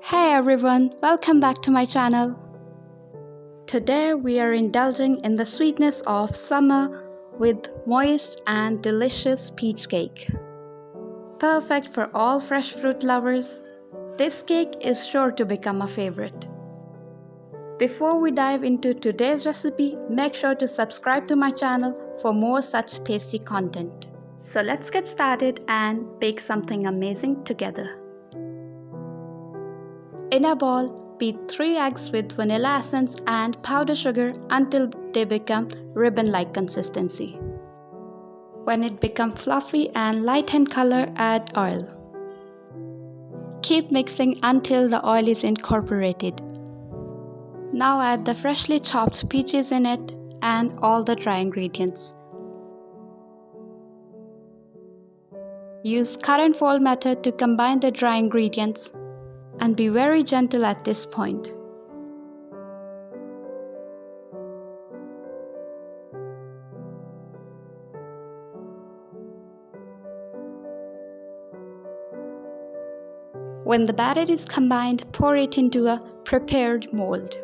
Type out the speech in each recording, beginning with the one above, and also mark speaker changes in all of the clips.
Speaker 1: Hey everyone, welcome back to my channel. Today we are indulging in the sweetness of summer with moist and delicious peach cake. Perfect for all fresh fruit lovers, this cake is sure to become a favorite. Before we dive into today's recipe, make sure to subscribe to my channel for more such tasty content. So let's get started and bake something amazing together. In a bowl, beat 3 eggs with vanilla essence and powdered sugar until they become ribbon-like consistency. When it becomes fluffy and light in color, add oil. Keep mixing until the oil is incorporated. Now add the freshly chopped peaches in it and all the dry ingredients. Use cut and fold method to combine the dry ingredients and be very gentle at this point. When the batter is combined, pour it into a prepared mold.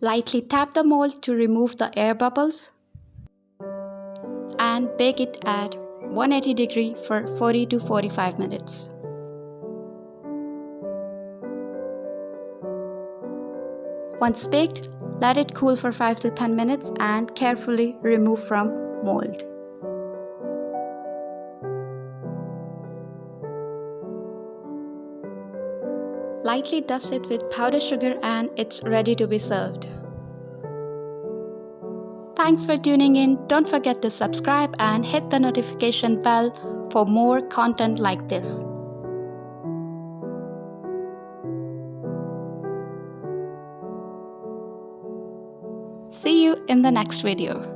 Speaker 1: Lightly tap the mold to remove the air bubbles and bake it at 180 degrees for 40 to 45 minutes. Once baked, let it cool for 5 to 10 minutes and carefully remove from mold. Lightly dust it with powdered sugar and it's ready to be served. Thanks for tuning in. Don't forget to subscribe and hit the notification bell for more content like this. See you in the next video.